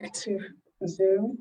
To Zoom.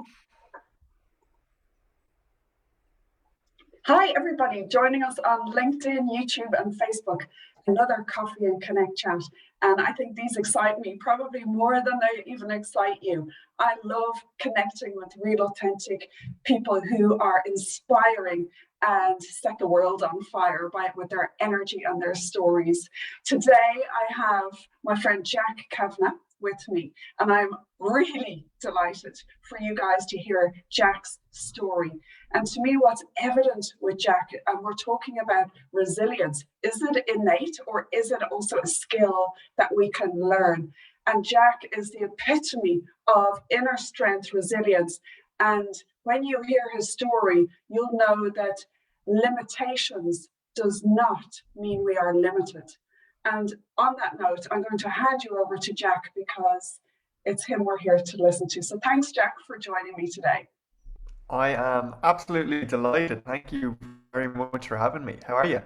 Hi, everybody joining us on LinkedIn, YouTube, and Facebook. Another Coffee and Connect chat. And I think these excite me probably more than they even excite you. I love connecting with real, authentic people who are inspiring and set the world on fire with their energy and their stories. Today, I have my friend Jack Kavanagh with me, and I'm really delighted for you guys to hear Jack's story. And to me, what's evident with Jack, and we're talking about resilience, is it innate or is it also a skill that we can learn? And Jack is the epitome of inner strength, resilience. And when you hear his story, you'll know that limitations does not mean we are limited. And on that note, I'm going to hand you over to Jack because it's him we're here to listen to. So thanks, Jack, for joining me today. I am absolutely delighted. Thank you very much for having me. How are you?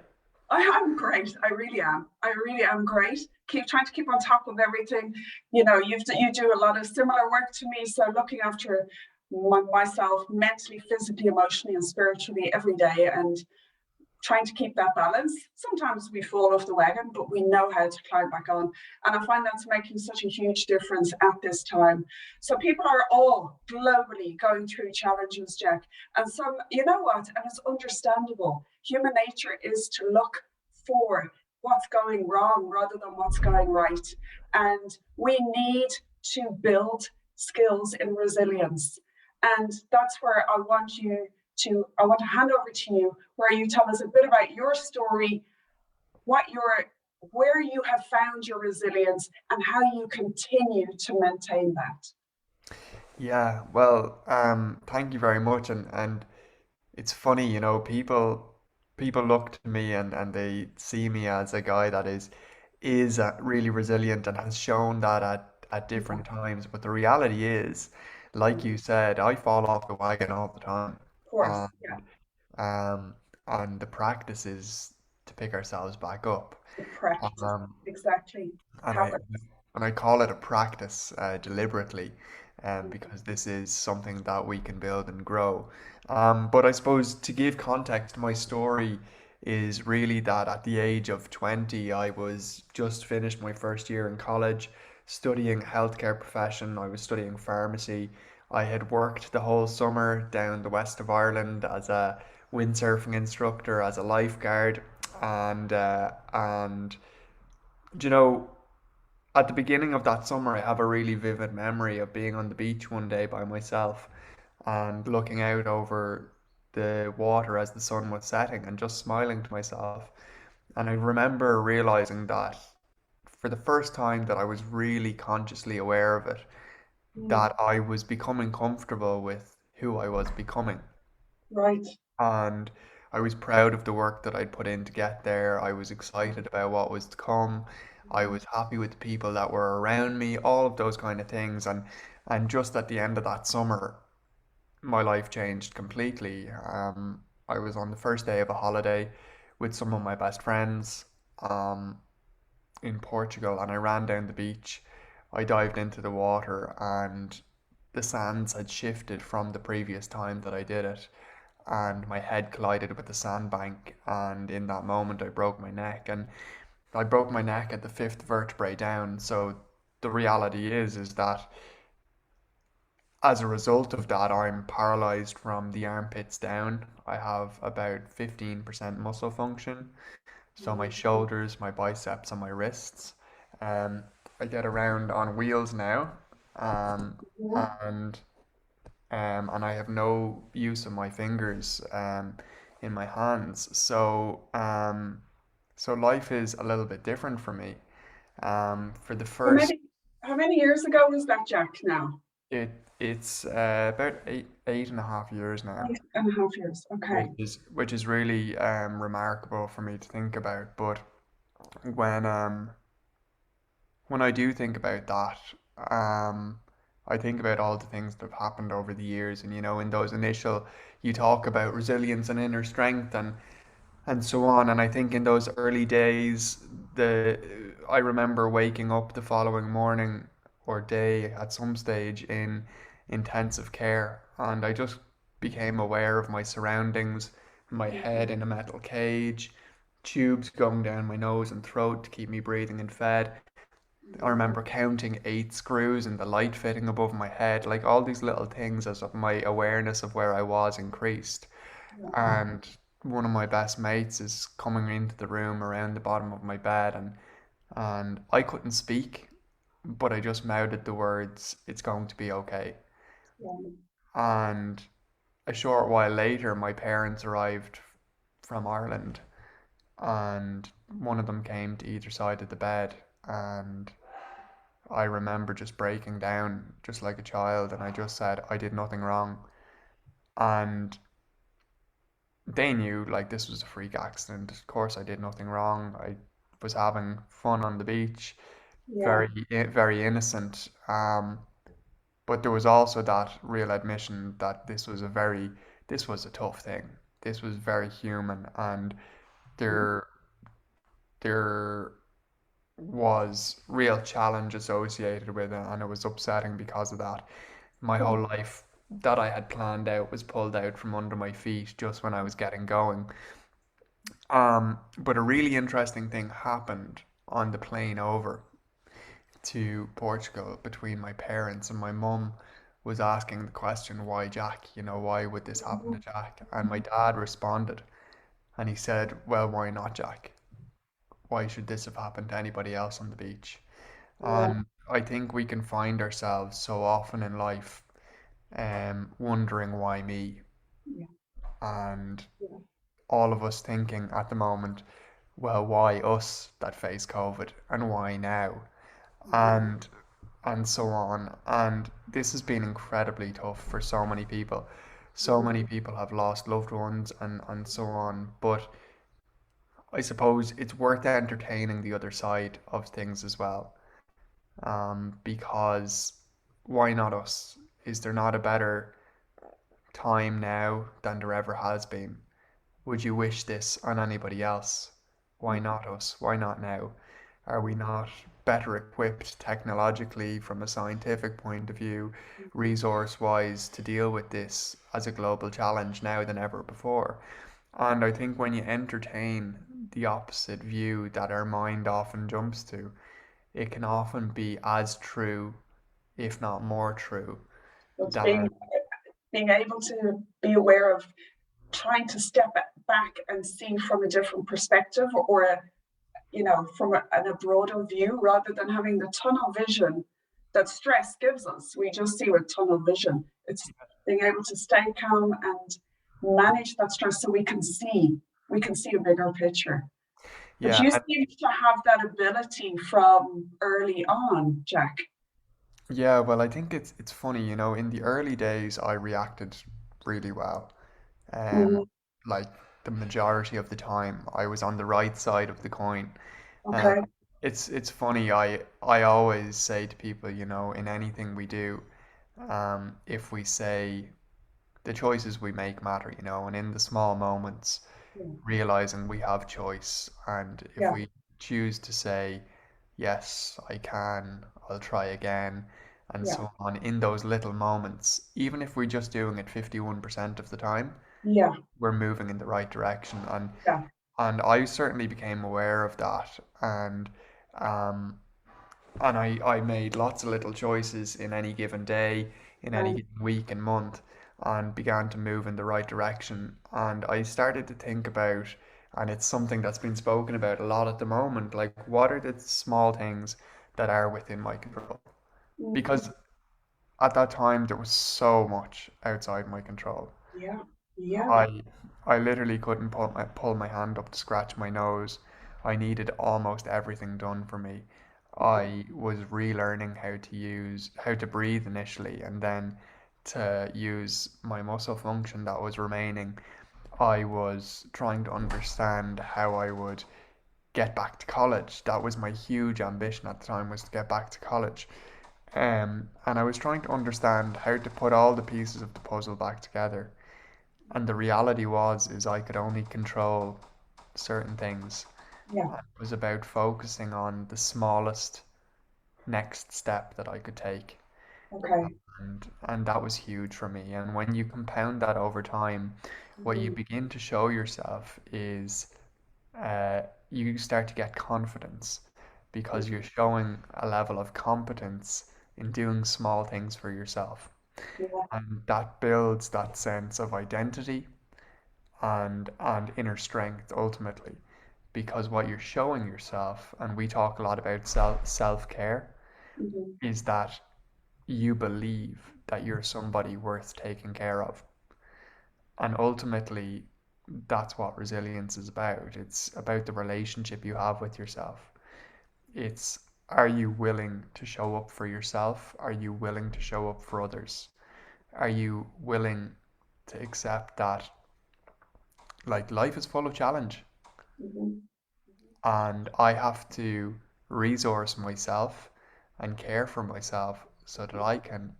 I am great. I really am. I really am great. Keep trying to keep on top of everything. You know, you do a lot of similar work to me. So looking after myself mentally, physically, emotionally, and spiritually every day, and trying to keep that balance. Sometimes we fall off the wagon, but we know how to climb back on. And I find that's making such a huge difference at this time. So people are all globally going through challenges, Jack. And some, you know what? And it's understandable. Human nature is to look for what's going wrong rather than what's going right. And we need to build skills in resilience. And that's where I want to hand over to you where you tell us a bit about your story, what your where you have found your resilience and how you continue to maintain that. Yeah, well, thank you very much. And it's funny, people look to me and they see me as a guy that is really resilient and has shown that at Yeah, different times. But the reality is, like you said, I fall off the wagon all the time. of course. And Yeah, um, and the practice is to pick ourselves back up. the practice. Um, Exactly. and I Habits. and I call it a practice deliberately, because this is something that we can build and grow. But I suppose to give context, my story is really that at the age of 20, I was just finished my first year in college, studying healthcare profession. I was studying pharmacy. I had worked the whole summer down the west of Ireland as a windsurfing instructor, as a lifeguard, and you know, at the beginning of that summer, I have a really vivid memory of being on the beach one day by myself and looking out over the water as the sun was setting and just smiling to myself. And I remember realizing that for the first time that I was really consciously aware of it, Mm, that I was becoming comfortable with who I was becoming. right. And I was proud of the work that I'd put in to get there. I was excited about what was to come. I was happy with the people that were around me, all of those kind of things. And just at the end of that summer, my life changed completely. I was on the first day of a holiday with some of my best friends um, in Portugal, and I ran down the beach. I dived into the water, and the sands had shifted from the previous time that I did it, and my head collided with the sandbank, and in that moment I broke my neck, and I broke my neck at the fifth vertebrae down. So the reality is that as a result of that, I'm paralyzed from the armpits down. I have about 15% muscle function, so my shoulders, my biceps, and my wrists. Um, I get around on wheels now, um, Mhm. and and I have no use of my fingers in my hands. So life is a little bit different for me. For the How first, many how many years ago was that, Jack, now? it it's about eight and a half years now, 8.5 years. Okay. which is really remarkable for me to think about. But when um when I do think about that, I think about all the things that have happened over the years, and in those initial, you talk about resilience and inner strength and so on. And I think in those early days, the I remember waking up the following morning or day at some stage in intensive care, and I just became aware of my surroundings, my head in a metal cage, tubes going down my nose and throat to keep me breathing and fed. I remember counting 8 screws and the light fitting above my head, like all these little things as my awareness of where I was increased. Yeah. And one of my best mates is coming into the room around the bottom of my bed, and I couldn't speak, but I just mouthed the words, "It's going to be okay." Yeah. And a short while later, my parents arrived from Ireland, and one of them came to either side of the bed, and I remember just breaking down just like a child, and I just said I did nothing wrong. And they knew like this was a freak accident. Of course, I did nothing wrong. I was having fun on the beach, Yeah. very innocent. But there was also that real admission that this was a tough thing. This was very human, and there there was real challenge associated with it, and it was upsetting because of that. My Yeah. whole life that I had planned out was pulled out from under my feet just when I was getting going. But a really interesting thing happened on the plane over to Portugal between my parents, and my mum was asking the question, why Jack? Why would this happen to Jack? And my dad responded, and he said, well, why not Jack? Why should this have happened to anybody else on the beach? Yeah. And I think we can find ourselves so often in life wondering why me, Yeah. and Yeah. all of us thinking at the moment, well, why us that face COVID and why now? And so on. And this has been incredibly tough for so many people. So many people have lost loved ones and so on. But I suppose it's worth entertaining the other side of things as well. Because why not us? Is there not a better time now than there ever has been? Would you wish this on anybody else? Why not us? Why not now? Are we not better equipped technologically from a scientific point of view, resource wise, to deal with this as a global challenge now than ever before? And I think when you entertain the opposite view that our mind often jumps to, it can often be as true, if not more true, But than being able to be aware of trying to step back and see from a different perspective, or from a broader view, rather than having the tunnel vision that stress gives us. We just see with tunnel vision. It's being able to stay calm and manage that stress so we can see a bigger picture. But yeah, you seem to have that ability from early on, Jack. yeah, well, I think it's funny, in the early days I reacted really well. Um, Mhm. like the majority of the time I was on the right side of the coin. Um, Okay. it's funny, I always say to people, in anything we do, if we say the choices we make matter, and in the small moments, Yeah. realizing we have choice, and if Yeah. we choose to say, yes, I can, I'll try again, and Yeah. so on, in those little moments, even if we're just doing it 51% of the time, Yeah. we're moving in the right direction. And Yeah. I certainly became aware of that, and um, I made lots of little choices in any given day, in any Um, given week and month, and began to move in the right direction. And I started to think about, and it's something that's been spoken about a lot at the moment, like what are the small things that are within my control? mhm. Because at that time there was so much outside my control. Yeah. Yeah. I I literally couldn't pull my hand up to scratch my nose. I needed almost everything done for me. I was relearning how to breathe initially, and then to use my muscle function that was remaining. I was trying to understand how I would get back to college. That was my huge ambition at the time, was to get back to college. And I was trying to understand how to put all the pieces of the puzzle back together. And the reality is I could only control certain things. Yeah. It was about focusing on the smallest next step that I could take. Okay. And that was huge for me. And when you compound that over time, what you Hmm. begin to show yourself is uh, you start to get confidence because you're showing a level of competence in doing small things for yourself. Yeah. And that builds that sense of identity and inner strength ultimately. Because what you're showing yourself, and we talk a lot about self-care, Hmm. is that you believe that you're somebody worth taking care of. And ultimately, that's what resilience is about. It's about the relationship you have with yourself. It's, are you willing to show up for yourself? Are you willing to show up for others? Are you willing to accept that like life is full of challenge Hmm. and I have to resource myself and care for myself so that I can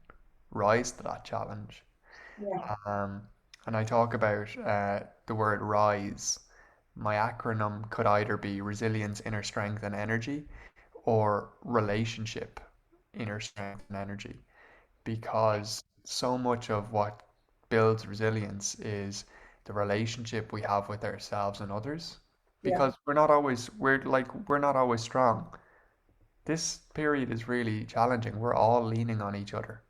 rise to that challenge. Yeah. Um, and I talk about the word RISE. My acronym could either be resilience, inner strength, and energy, or relationship, inner strength, and energy. Because so much of what builds resilience is the relationship we have with ourselves and others. Yeah. Because we're not always strong. This period is really challenging. We're all leaning on each other.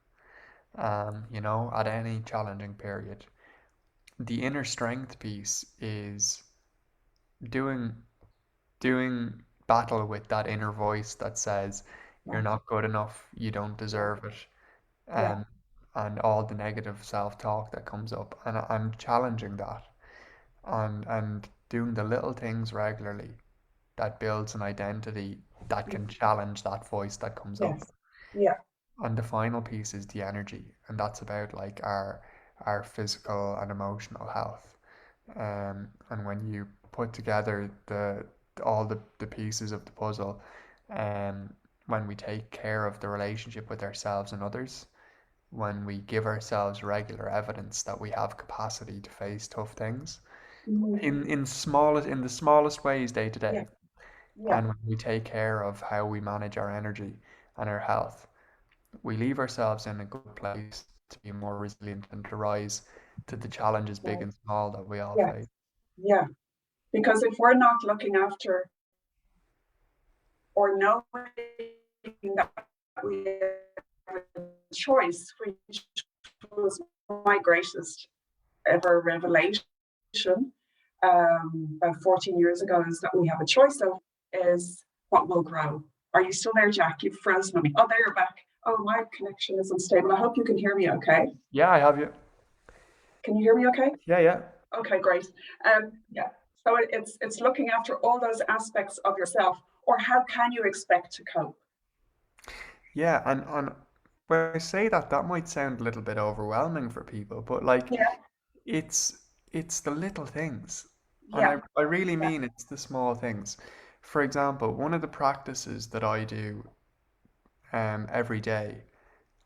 At any challenging period. The inner strength piece is doing doing battle with that inner voice that says you're Yeah. not good enough, you don't Yeah. deserve it, Yeah. um, and all the negative self-talk that comes up. And I'm challenging that and doing the little things regularly that builds an identity that can challenge that voice that comes up. Yes. Yeah. And the final piece is the energy, and that's about like our physical and emotional health. And when you put together the pieces of the puzzle, um, when we take care of the relationship with ourselves and others, when we give ourselves regular evidence that we have capacity to face tough things Hmm. in the smallest ways day to Yeah. day, Yeah. and when we take care of how we manage our energy and our health, we leave ourselves in a good place to be more resilient and to rise to the challenges, big Right. and small, that we all Yes. face. Yeah. Because if we're not looking after or knowing that we have a choice, which was my greatest ever revelation about 14 years ago, is that we have a choice of is what will grow. Are you still there, Jack? You've frozen on me. Oh, there you're back. Oh, my connection is unstable. I hope you can hear me okay. Yeah, I have you. Can you hear me okay? Yeah, yeah. Okay, great. Yeah. So it's looking after all those aspects of yourself, or how can you expect to cope? Yeah, and when I say that, that might sound a little bit overwhelming for people, but like Yeah, it's the little things. And yeah, I really yeah, mean it's the small things. For example, one of the practices that I do every day,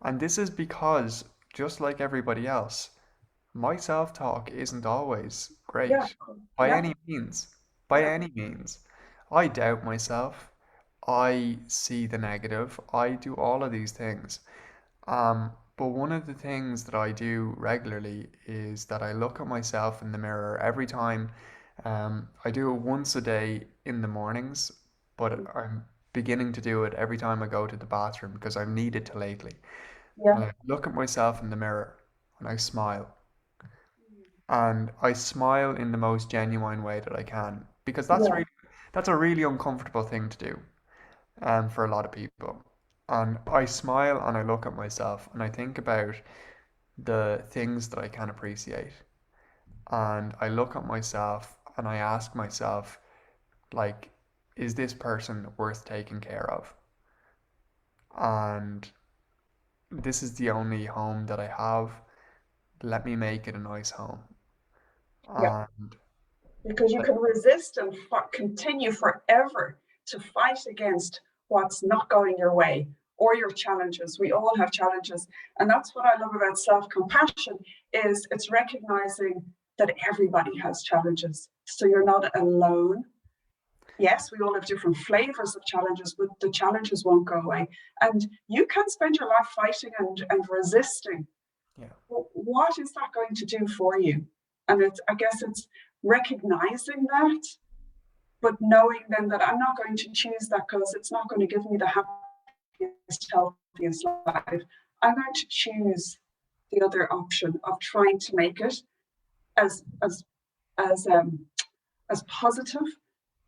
and this is because just like everybody else, my self-talk isn't always yeah, great cool. by Yeah, any means. By yeah, any means. I doubt myself. I see the negative. I do all of these things. But one of the things that I do regularly is that I look at myself in the mirror every time. I do it once a day in the mornings, but I'm beginning to do it every time I go to the bathroom because I've needed to lately. yeah, And I look at myself in the mirror and I smile. And I smile in the most genuine way that I can because yeah, that's a really uncomfortable thing to do for a lot of people. And I smile and I look at myself and I think about the things that I can appreciate. And I look at myself and I ask myself, like, is this person worth taking care of? And this is the only home that I have. Let me make it a nice home. yeah. And Because you I, can resist and continue forever to fight against what's not going your way or your challenges. We all have challenges, and that's what I love about self-compassion is it's recognizing that everybody has challenges, so you're not alone. Yes, we all have different flavors of challenges, but the challenges won't go away. And you can spend your life fighting and resisting. Yeah. What is that going to do for you? And I guess it's recognizing that, but knowing then that I'm not going to choose that because it's not going to give me the happiest, healthiest life. I'm going to choose the other option of trying to make it as as as um as positive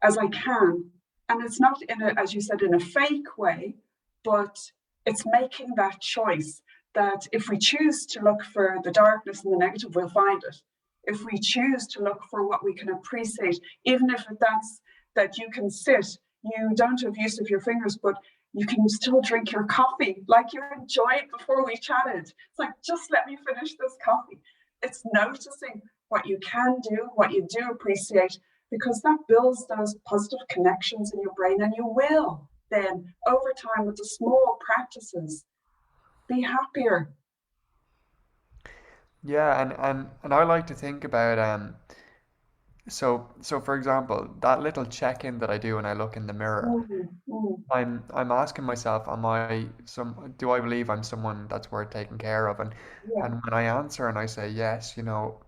as I can. And it's not in a, as you said, in a fake way, but it's making that choice that if we choose to look for the darkness and the negative, we'll find it. If we choose to look for what we can appreciate, even if that's that you can sit, you don't have use of your fingers, but you can still drink your coffee like you enjoyed before we chatted. It's like, just let me finish this coffee. It's noticing what you can do, what you do appreciate, because that builds those positive connections in your brain, and you will then over time with the small practices be happier. Yeah, and I like to think about so for example, that little check-in that I do when I look in the mirror, Mm, mm, I'm asking myself, am I some do I believe I'm someone that's worth taking care of? yeah, And when I answer and I say yes,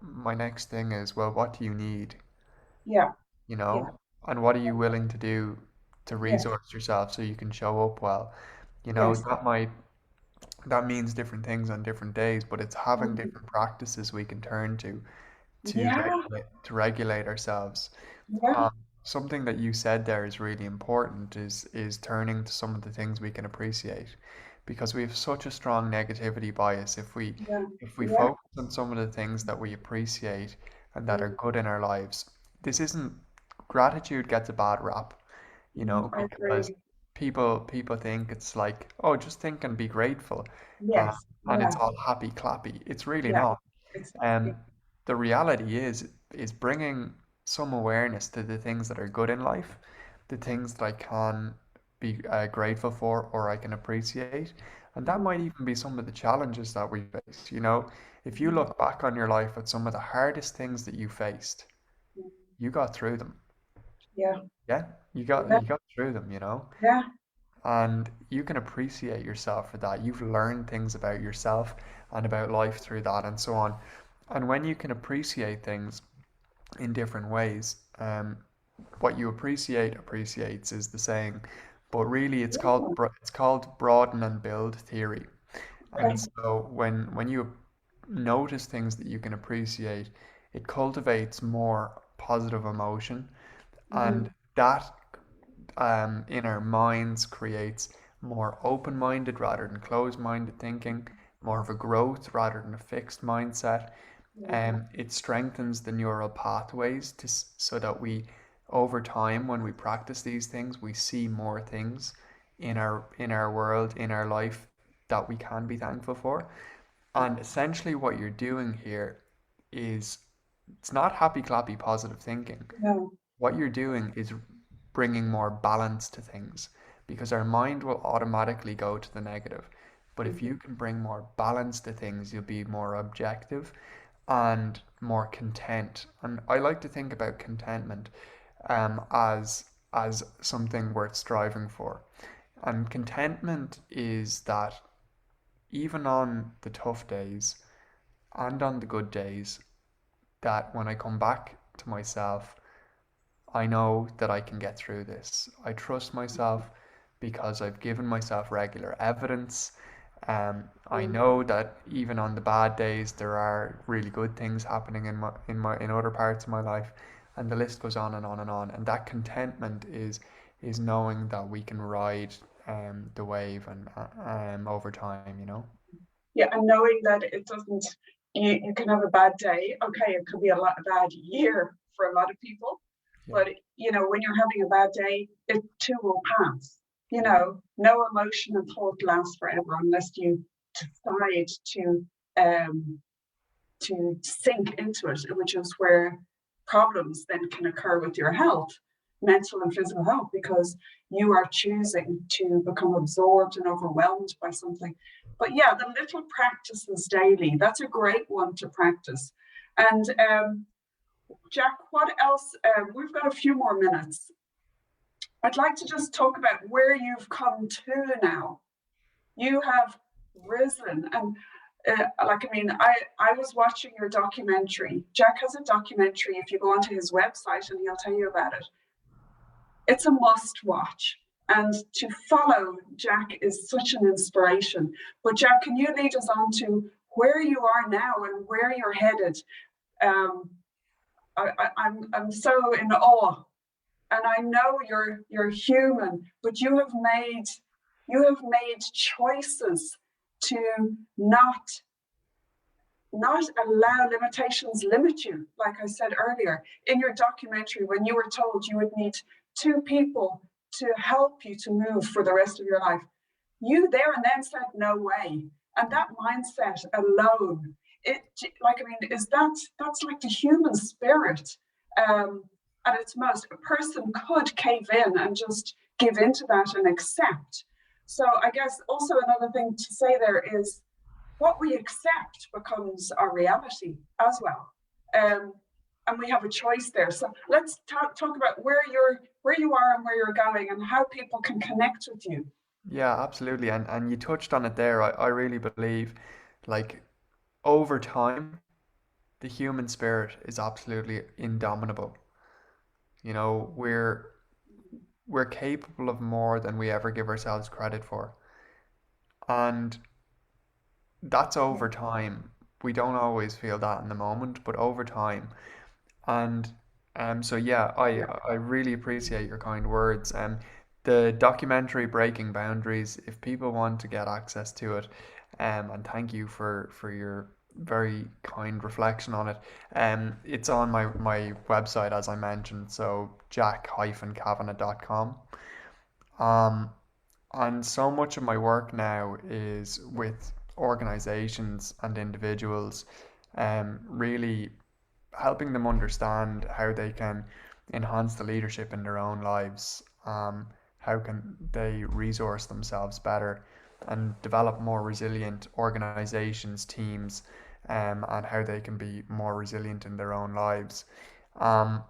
my next thing is, well, what do you need? yeah, You yeah, know? And what are you willing to do to yeah, resource yourself so you can show up well? yes, That means different things on different days, but it's having mm, different practices we can turn to yeah, regulate ourselves. yeah, Um, Something that you said there is really important is turning to some of the things we can appreciate, because we have such a strong negativity bias. yeah, If we yeah, focus on some of the things that we appreciate and that are mm, good in our lives, this isn't gratitude gets a bad rap, I because agree. people think it's like, oh, just think and be grateful, uh, Yes, and yeah, it's all happy clappy. It's really yeah, not. it's Um, the reality is bringing some awareness to the things that are good in life, the things that I can be grateful for or I can appreciate, and that mm, might even be some of the challenges that we face. If you mm, look back on your life at some of the hardest things that you faced, mm, you got through them. yeah, Yeah, yeah, you got through them. yeah, And you can appreciate yourself for that. You've learned things about yourself and about life through that and so on. And when you can appreciate things in different ways, what you appreciate appreciates is the saying, but really yeah, it's called broaden and build theory. And okay, so when you notice things that you can appreciate, it cultivates more positive emotion, mm, and that in our minds creates more open-minded rather than closed-minded thinking, more of a growth rather than a fixed mindset. yeah, It strengthens the neural pathways so that over time, when we practice these things, we see more things in our world, in our life that we can be thankful for. And essentially, what you're doing here is it's not happy clappy positive thinking. no, What you're doing is bringing more balance to things, because our mind will automatically go to the negative. But if mm, you can bring more balance to things, you'll be more objective and more content. And I like to think about contentment as something worth striving for. And contentment is that even on the tough days and on the good days, that when I come back to myself, I know that I can get through this. I trust myself because I've given myself regular evidence. I mm, know that even on the bad days, there are really good things happening in other parts of my life, and the list goes on and on and on. And that contentment is knowing that we can ride the wave and over time. yeah, and knowing that it doesn't, you can have a bad day. Okay, it could be a bad year for a lot of people, Yeah, but when you're having a bad day, it too will pass. yeah, No emotion and thought lasts forever unless you decide um, to sink into it, which is where problems then can occur with your health, mental and physical health, because you are choosing to become absorbed and overwhelmed by something. But yeah, the little practices daily, that's a great one to practice. And Jack, what else? We've got a few more minutes. I'd like to just talk about where you've come to now. You have risen, and like I mean, I was watching your documentary. Jack has a documentary. If you go onto his website, and he'll tell you about it, it's a must watch. And to follow Jack is such an inspiration. But Jack, can you lead us on to where you are now and where you're headed? Um, I'm so in awe, and I know you're human, but you have made choices to not allow limitations limit you. Like I said earlier, in your documentary, when you were told you would need two people to help you to move for the rest of your life, you there and then said no way. And that mindset alone, it like I mean, is that's like the human spirit um, at its most. A person could cave in and just give into that and accept. So I guess also another thing to say there is what we accept becomes our reality as well. Um, and we have a choice there. So let's talk about where you are and where you're going and how people can connect with you. Yeah, absolutely. And you touched on it there. I really believe like over time, the human spirit is absolutely indomitable. You know, we're capable of more than we ever give ourselves credit for. And that's Yeah, over time. We don't always feel that in the moment, but over time. And so yeah, I yeah, I really appreciate your kind words. The documentary Breaking Boundaries, if people want to get access to it, and thank you for your very kind reflection on it. It's on my website as I mentioned, so jack-kavanagh.com. Um, and so much of my work now is with organizations and individuals, really helping them understand how they can enhance the leadership in their own lives. How can they resource themselves better and develop more resilient organizations, teams, and how they can be more resilient in their own lives. Um,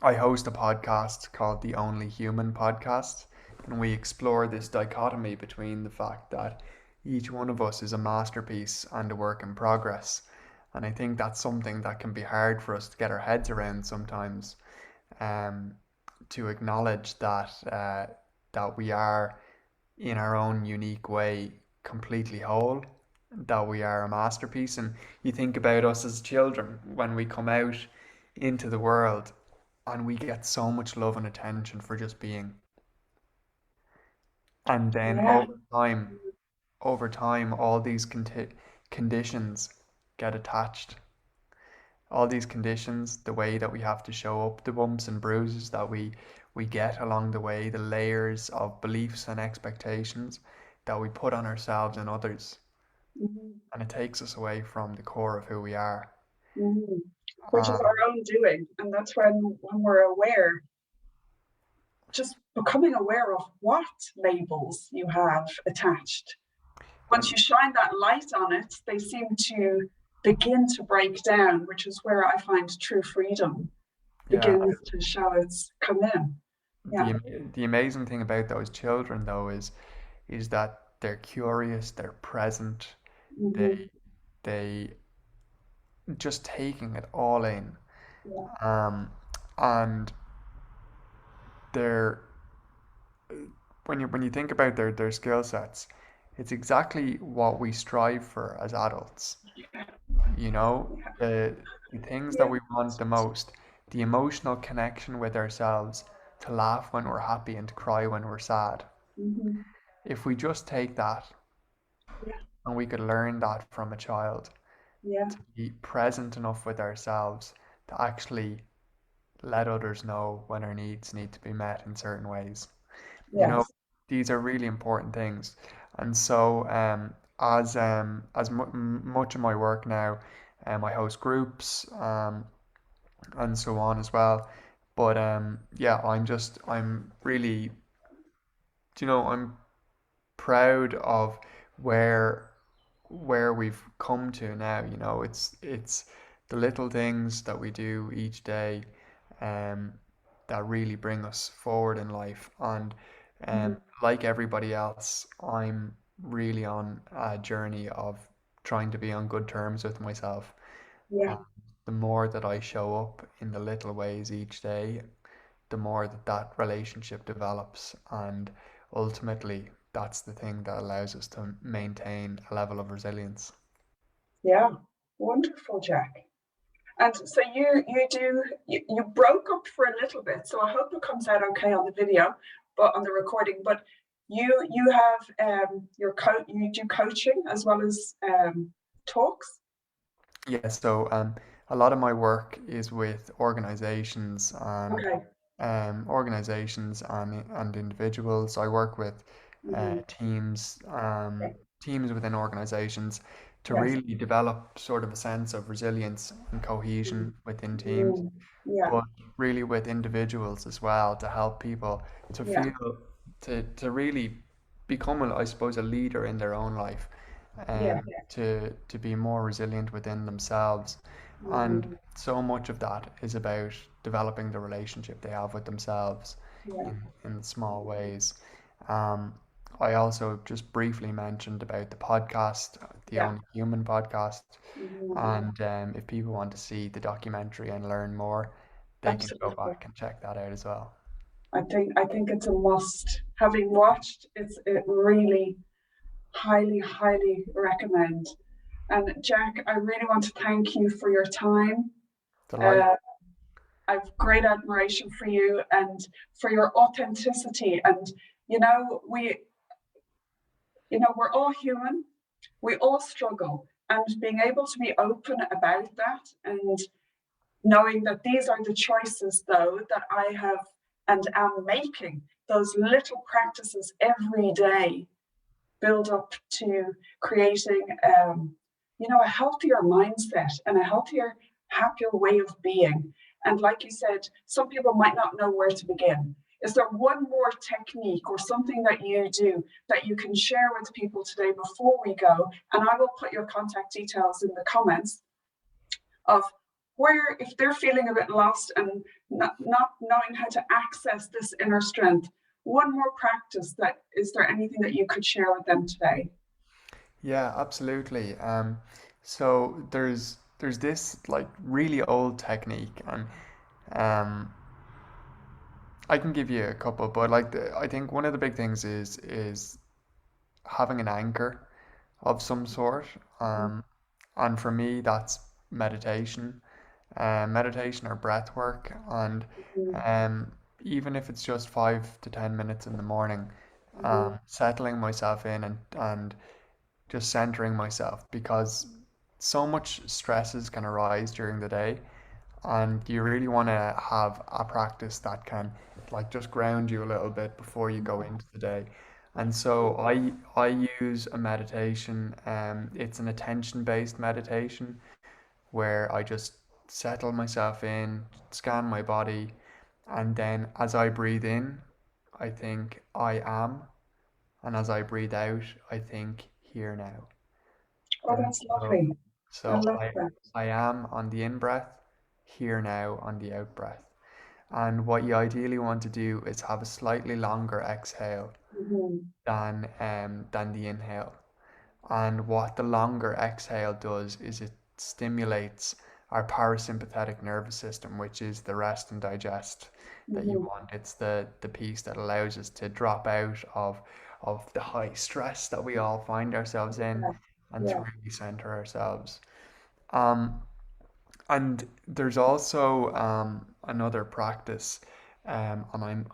I host a podcast called the Only Human Podcast, and we explore this dichotomy between the fact that each one of us is a masterpiece and a work in progress. And I think that's something that can be hard for us to get our heads around sometimes, um, to acknowledge that we are, in our own unique way, completely whole, that we are a masterpiece. And you think about us as children when we come out into the world and we get so much love and attention for just being. And then yeah. over time, all these conditions get attached. All these conditions, the way that we have to show up, the bumps and bruises that we get along the way, the layers of beliefs and expectations that we put on ourselves and others, Mhm, and it takes us away from the core of who we are. mhm. Which is Um, our own doing, and that's when we're aware, just becoming aware of what labels you have attached. Once you shine that light on it, they seem to begin to break down, which is where I find true freedom yeah, begins to show its come in. Yeah. the amazing thing about those children though is that they're curious, they're present, they Hmm. they just taking it all in. Yeah. Um, and they're when you think about their skill sets, it's exactly what we strive for as adults. Yeah. You know, the things that Yeah. we want the most, the emotional connection with ourselves, to laugh when we're happy and to cry when we're sad. Hmm. If we just take that Yeah. and we could learn that from a child, Yeah. to be present enough with ourselves to actually let others know when our needs need to be met in certain ways. You know, Yes. these are really important things. And so, as much of my work now, I host groups, and so on as well. But yeah, I'm really, I'm proud of where we've come to now. It's the little things that we do each day, um, that really bring us forward in life. And Mhm. like everybody else, I'm really on a journey of trying to be on good terms with myself. Yeah, And the more that I show up in the little ways each day, the more that that relationship develops. And ultimately, that's the thing that allows us to maintain a level of resilience. yeah. Wonderful, Jack. And so you broke up for a little bit, so I hope it comes out okay on the video, but on the recording. But you have you do coaching as well as talks. Yeah, so a lot of my work is with Okay. organizations and individuals. I work with Hmm. teams teams within organizations to Yes. really develop sort of a sense of resilience and cohesion within teams, Mm. Yeah. but really with individuals as well to help people to Yeah. feel to really become, I suppose, a leader in their own life, Yeah. to be more resilient within themselves. And Hmm. so much of that is about developing the relationship they have with themselves Yeah. in small ways. Um, I also just briefly mentioned about the podcast, the Yeah. Only Human podcast. Hmm. And if people want to see the documentary and learn more, they can go Absolutely. back and check that out as well. I think it's a must. Having watched, it really highly recommend. And Jack, I really want to thank you for your time. Delight. Uh, I've great admiration for you and for your authenticity. And you know, we, we're all human. We all struggle, and being able to be open about that, and knowing that these are the choices, though, that I have and am making. Those little practices every day build up to creating, a healthier mindset and a healthier, happier way of being. And like you said, some people might not know where to begin. Is there one more technique or something that you do that you can share with people today before we go? And I will put your contact details in the comments of where, if they're feeling a bit lost and not knowing how to access this inner strength, one more practice, that is there anything that you could share with them today? Yeah, absolutely. So there's this like really old technique, and um, I can give you a couple, but I think one of the big things is having an anchor of some sort. Um, and for me, that's meditation, meditation or breath work, and Mhm, um, even if it's just 5 to 10 minutes in the morning, mhm, settling myself in and just centering myself because so much stresses can arise during the day, and you really want to have a practice that can like just ground you a little bit before you go into the day. And so I use a meditation. It's an attention based meditation where I just settle myself in, scan my body, and then as I breathe in, I think I am, and as I breathe out, I think here now. Oh, And that's lovely. I so love that. I am on the in breath, here now on the out breath. And what you ideally want to do is have a slightly longer exhale Mhm, than the inhale. And what the longer exhale does is it stimulates our parasympathetic nervous system, which is the rest and digest that you mhm. want. It's the piece that allows us to drop out of the high stress that we all find ourselves in Yeah, and to yeah. really center ourselves. Um, and there's also another practice, and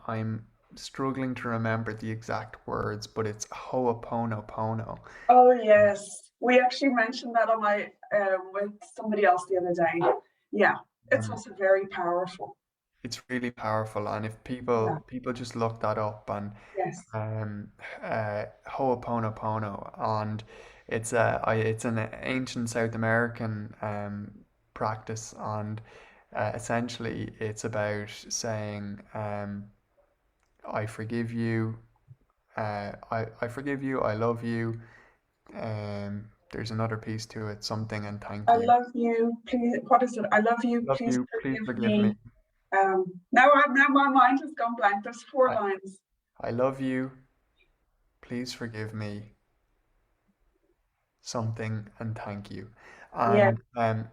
I'm struggling to remember the exact words, but it's Ho'oponopono. Oh, yes. We actually mentioned that on my with somebody else the other day. Yeah, it's Um, also very powerful. it's really powerful, and if Yeah. people just look that up and Yes. um, Ho'oponopono, and it's an ancient South American practice, and essentially it's about saying I forgive you, I forgive you, I love you. There's another piece to it, something and thank I you. love you. Please, what is it? I love you. Love Please you, please forgive forgive me. me. Now my mind has gone blank. There's four I, lines. I love you. Please forgive me something and thank you. Yeah, And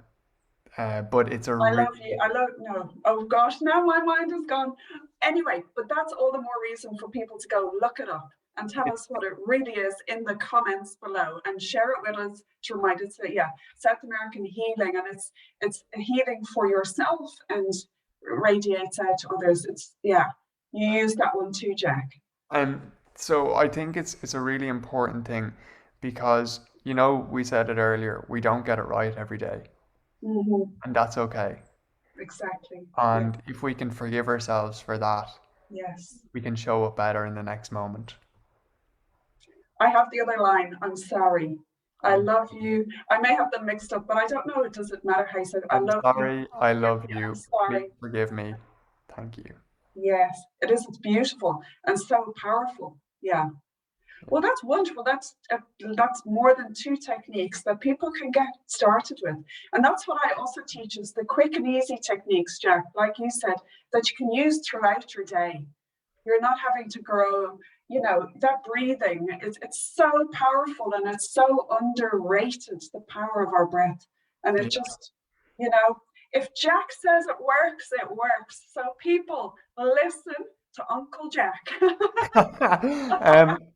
but it's a I love you. really I love no. Oh gosh, now my mind has gone. Anyway, but that's all the more reason for people to go look it up and tell it, us what it really is in the comments below and share it with us to remind us that yeah, South American healing and it's a healing for yourself and radiates out to others. It's yeah, you use that one too, Jack. and so I think it's a really important thing because we said it earlier, we don't get it right every day, Hmm. and that's okay. Exactly. Yeah. And if we can forgive ourselves for that, Yes. we can show up better in the next moment. I have the other line. I'm sorry. I I'm love you. I may have them mixed up, but I don't know. Does it matter how you say it? I I'm love you. sorry, I Forgive love me. I'm you. Please sorry. forgive me. Thank you. Yes, it is. It's beautiful and so powerful. Yeah. Well, that's wonderful. That's more than two techniques that people can get started with, and that's what I also teach is the quick and easy techniques, Jack. Like you said, that you can use throughout your day. You're not having to grow, that breathing it's so powerful and it's so underrated, the power of our breath. And it Yeah. just, if Jack says it works. So people listen to Uncle Jack.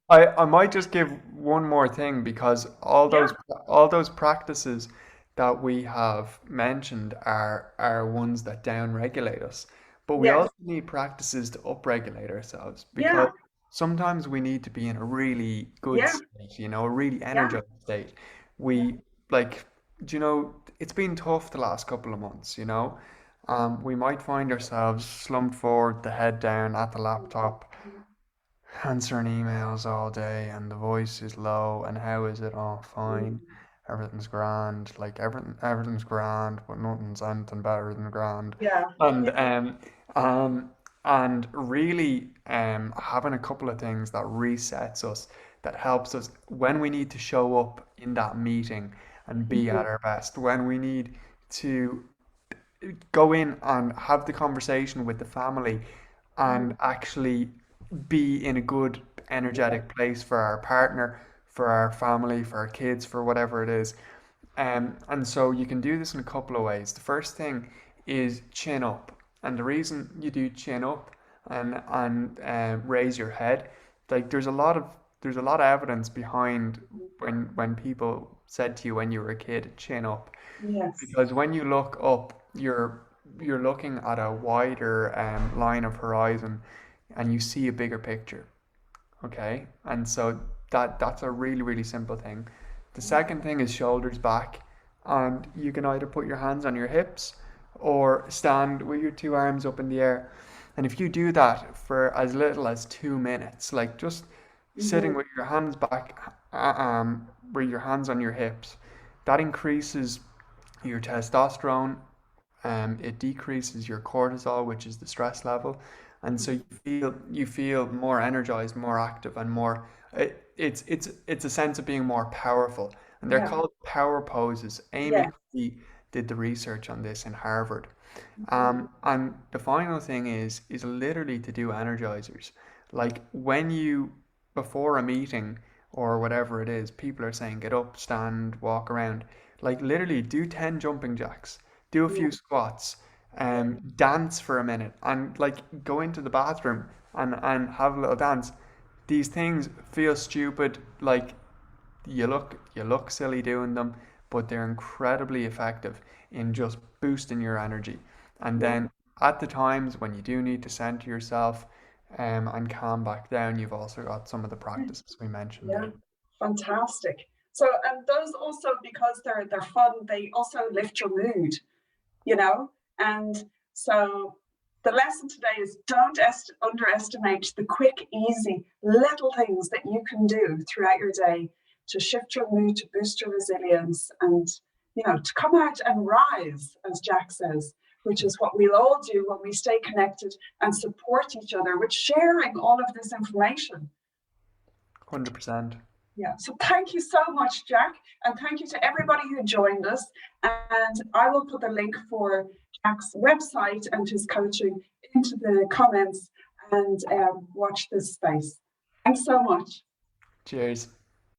I might just give one more thing because Yeah, all those practices that we have mentioned are ones that down-regulate us. But we yes, also need practices to upregulate ourselves because yeah, sometimes we need to be in a really good yeah, state, a really yeah, energized state. yeah, We like, it's been tough the last couple of months. We might find ourselves slumped forward, the head down at the laptop answering emails all day and the voice is low and how is it all fine, everything's grand, like everything's grand but nothing's anything better than grand. yeah, and yeah, um and really having a couple of things that resets us, that helps us when we need to show up in that meeting and be mhm, at our best, when we need to go in and have the conversation with the family mhm, and actually be in a good yeah, energetic place for our partner, for our family, for our kids, for whatever it is. And so you can do this in a couple of ways. The first thing is chin up, and the reason you do chin up and raise your head, like there's a lot of evidence behind when people said to you when you were a kid, chin up, yes, because when you look up, you're looking at a wider line of horizon, and you see a bigger picture. Okay, and so that's a really really simple thing. The second thing is shoulders back, and you can either put your hands on your hips or stand with your two arms up in the air. And if you do that for as little as 2 minutes, like just sitting mhm, with your hands back, with your hands on your hips, that increases your testosterone, it decreases your cortisol, which is the stress level, and so you feel more energized, more active, and more. It's a sense of being more powerful, and they're yeah, called power poses. Amy yeah, Cuddy did the research on this in Harvard. mhm, And the final thing is literally to do energizers. Like when you before a meeting or whatever it is, people are saying get up, stand, walk around. Like literally do 10 jumping jacks, do a yeah, few squats, yeah, dance for a minute and like go into the bathroom and have a little dance. These things feel stupid, like you look silly doing them, but they're incredibly effective in just boosting your energy. And yeah. then at the times when you do need to center yourself and calm back down, you've also got some of the practices we mentioned Yeah, there. fantastic. So, and those also because they're fun, they also lift your mood, you know. And so, the lesson today is don't underestimate the quick, easy, little things that you can do throughout your day to shift your mood, to boost your resilience, and to come out and rise, as Jack says, which is what we'll all do when we stay connected and support each other with sharing all of this information. 100%. Yeah. So thank you so much, Jack. And thank you to everybody who joined us. And I will put the link for Jack's website and his coaching into the comments, and watch this space. Thanks so much. Cheers.